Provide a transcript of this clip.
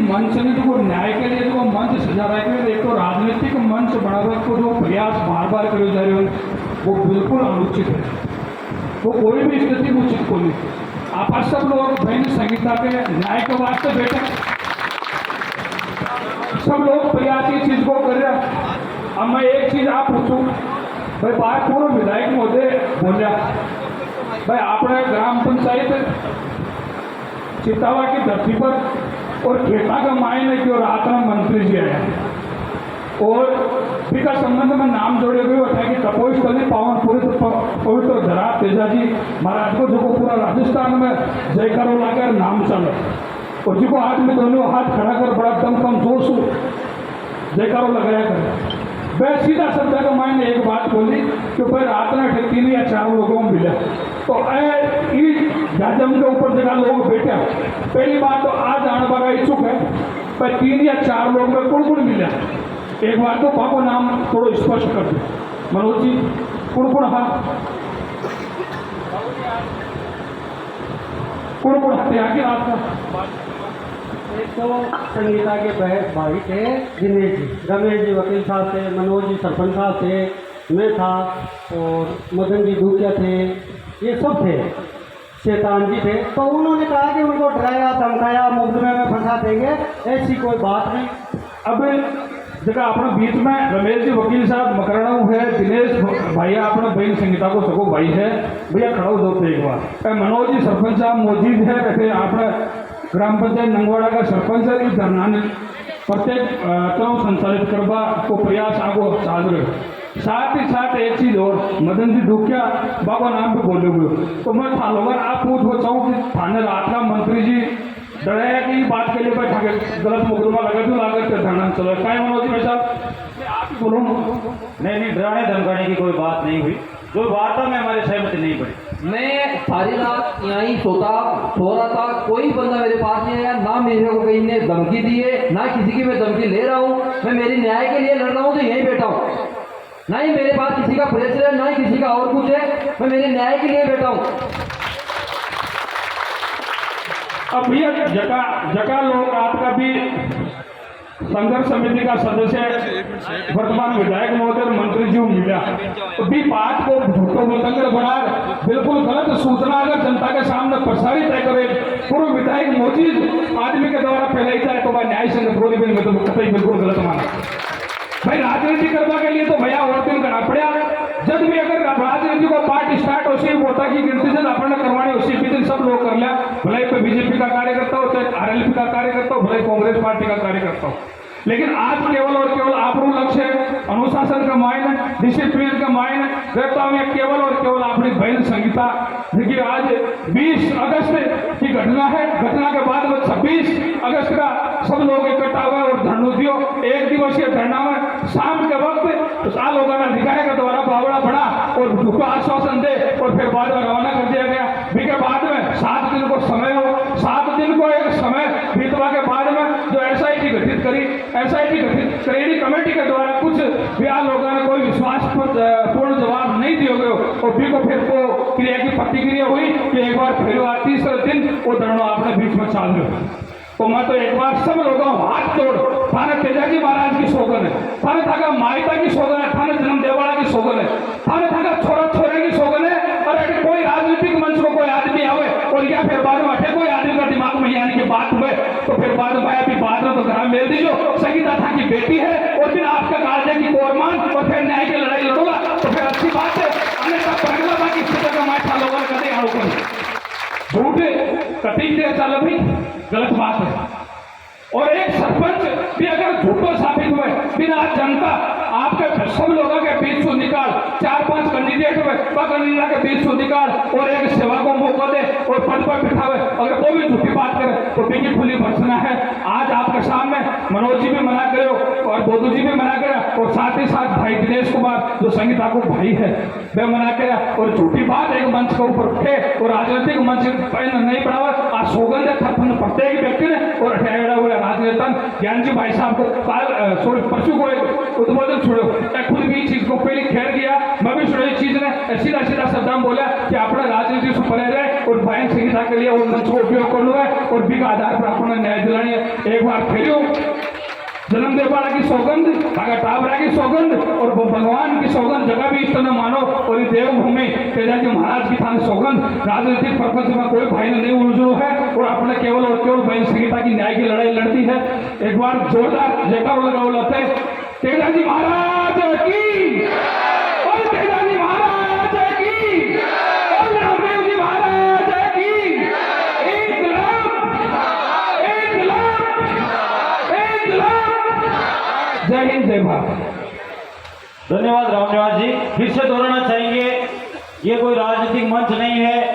मंच ने जो न्याय के लिए जो मंच सजा रहे हैं, एक तो राजनीतिक मंच बढ़ाने को जो प्रयास बार बार करे जा रहे हो वो बिल्कुल अनुचित है। वो कोई भी स्थिति उचित को नहीं। आप सब लोग बहन संहिता के न्याय के वास्ते बैठे, सब लोग प्रयास इस चीज को कर रहे हैं। अब मैं एक चीज आप पूछूं भाई, बात पूर्व विधायक महोदय बोलिया भाई आपने ग्राम पंचायत चितावा की धरती पर और खेता का मायने की और आत्मा मंत्री जी आया और का संबंध में नाम जोड़े हुए होता है कि तपोस्थली पावन पवित्र धरा तेजा जी महाराज को जो पूरा राजस्थान में जयकारो लाकर नाम चले और जिसको आज में दोनों हाथ खड़ा कर बड़ा दम कम जोश जयकारो लगाया करे। वह सीधा शब्द का मायने एक बात बोली कि भाई रात में 3 या 4 लोगों को मिला तो जम के ऊपर जगह लोग बैठे। पहली बात तो आज आने वाला इच्छुक है पर 3 या 4 लोग में कुड़ मिला। एक बार तो पापा नाम थोड़ा स्पष्ट कर दो मनोज जी, कुड़ हाँ कुड़ हत्या की रात का। एक तो संगीता के भाई थे दिनेश जी, रमेश जी वकील साहब थे, मनोज जी सरपंच साहब थे, मैं था और मदन जी दूकिया थे, ये सब थे, शैतान जी थे। तो उन्होंने कहा कि उनको डराया धमकाया मुकदमे में फंसा देंगे, ऐसी कोई बात नहीं। अब देखा अपने बीच में रमेश जी वकील साहब मकराणु है, दिनेश भैया अपने बहन संगीता को सको भाई है, भैया खड़ा हो दो एक बार। मनोज जी सरपंच साहब मौजूद है, वैसे आपने ग्राम पंचायत नंगवाड़ा का सरपंच है, इस धरना ने प्रत्येक चुनाव संचालित करवा को प्रयास आगो चाल रहे। साथ ही साथ एक चीज और मदन जी दुखिया बाबा नाम पे बोले हुए तो मैं था लोग आप पूछ वो चाहूँ कि थाने रात का मंत्री जी डराया कि बात के लिए बैठा के गलत मुकदमा लगा तो लागत धरना चलो क्या मनोज जी भाई साहब आप ही बोलो। नहीं डराने धमकाने की कोई बात नहीं हुई, कोई वार्ता में हमारे सहमति नहीं पड़ी। मैं सारी रात यहाँ ही सो रहा था, कोई बंदा मेरे पास नहीं आया, ना मेरे को कहीं ने धमकी दी है ना किसी की मैं धमकी ले रहा हूँ। मैं मेरी न्याय के लिए लड़ रहा हूँ तो यहीं बैठा हूँ, ना ही मेरे पास किसी का प्रेशर है ना ही किसी का और कुछ है, मैं मेरे न्याय के लिए बैठा हूँ। अब भैया जका लोग आपका भी संघर्ष समिति का सदस्य वर्तमान विधायक महोदय मंत्री जी मिला तो भी बात को झूठो मतंगर बना बिल्कुल गलत सूचना अगर जनता के सामने प्रसारित है करे पूर्व विधायक मौजूद आदमी के द्वारा फैलाई जाए तो भाई न्याय संगत बोली में तो कतई बिल्कुल गलत माना। भाई राजनीति करने के लिए तो भैया और दिन करना पड़ा। जब भी अगर राजनीति को पार्ट स्टार्ट उसी वोटा की गिनती से अपने करवाने उसी भी दिन सब लोग कर लिया, भले पे बीजेपी का कार्यकर्ता हो चाहे आरएलपी का कार्यकर्ता हो भले कांग्रेस पार्टी का कार्यकर्ता हो, लेकिन आज केवल और केवल आपको लक्ष्य है अनुशासन का मायने डिसिप्लिन का मायने रहता में केवल और केवल अपनी बहन संगीता। देखिए आज 20 अगस्त की घटना है, घटना के बाद में 26 अगस्त का सब लोग इकट्ठा हुए और धरना एक दिवसीय धरना में शाम के वक्त साल लोगों ने अधिकारी के द्वारा बावड़ा बढ़ा और झूठा आश्वासन दे और फिर बाद में रवाना कर दिया गया। के बाद में 7 दिन को समय हो, 7 दिन को एक समय बीतवा के बाद में जो एसआईटी गठित करी, एसआईटी गठित करेडी कमेटी के द्वारा कुछ बिहार लोगों ने कोई विश्वास पूर्ण जवाब नहीं दिए गए और भी को फिर को क्रिया की प्रतिक्रिया हुई कि एक बार फिर तीसरे दिन वो धरना अपने बीच में चाल रहे। तो मैं तो एक बार सब लोगों हाथ जोड़ थाने तेजाजी महाराज की सोगन है, थाने थाका मायता की सोगन है, थाने जन्म देवाड़ा की सोगन है, थाने थाका छोरा छोरे की सोगन है। और अगर कोई राजनीतिक मंच को कोई आदमी आवे और या फिर बाद में अठे कोई आदमी का दिमाग में आने की बात हुए तो फिर बाद में अभी बाद में तो घर मेल दीजिए संगीता था की बेटी है और फिर आपका कालजे की कोरमान और फिर न्याय की लड़ाई लड़ोगा तो फिर अच्छी बात है। अन्यथा परगला बाकी स्थिति का माठा लोगों ने कदे आड़ो कर झूठे कटिंग दे चल भाई गलत बात है। और एक सरपंच भी अगर झूठो साबित हुए बिना जनता आपके सब लोगों के बीच से निकाल 4-5 कैंडिडेट हुए कैंडिडेट के बीच से निकाल और एक सेवा को मौका दे और पद पर बिठावे, अगर कोई भी झूठी बात करे तो बिकी खुली भर्सना है। आज आपके सामने मनोज जी भी मना करे और बोधू जी भी मना करे और साथ ही साथ भाई दिनेश कुमार जो संगीता को भाई है वे मना करे और झूठी बात एक मंच के ऊपर उठे और राजनीतिक मंच नहीं बढ़ावा। आज सौगंध प्रत्येक व्यक्ति ने और अठेड़ा हुआ राजनेता ज्ञान जी भाई साहब को परसों को एक उद्बोधन छोड़ो खुद भी इस चीज को पहले खेर गया मैं भी सुनी चीज ने सीधा सीधा शब्द में बोला कि अपना राजनीति से परे रहे और भयंकर संहिता के लिए उन मंच को उपयोग कर लूंगा और बी का आधार पर अपना न्याय दिलानी है। एक बार फिर जन्म देवाड़ा की सौगंध अगर टाबरा की सौगंध और भगवान की सौगंध जगह भी इस तरह मानो और ये देवभूमि तेजाजी महाराज की थाने सौगंध राजनीतिक प्रपंच में कोई भाई ने नहीं उलझो है और अपने केवल और केवल भाई संहिता की न्याय की लड़ाई लड़ती है। एक बार जोरदार जयकार लगाओ लाते तेजाजी महाराज की और तेजाजी महाराज की और रामदेव जी महाराज की। एक लाख जय हिंद जय भारत। धन्यवाद रामनिवास जी। फिर से दोहराना चाहेंगे, ये कोई राजनीतिक मंच नहीं है,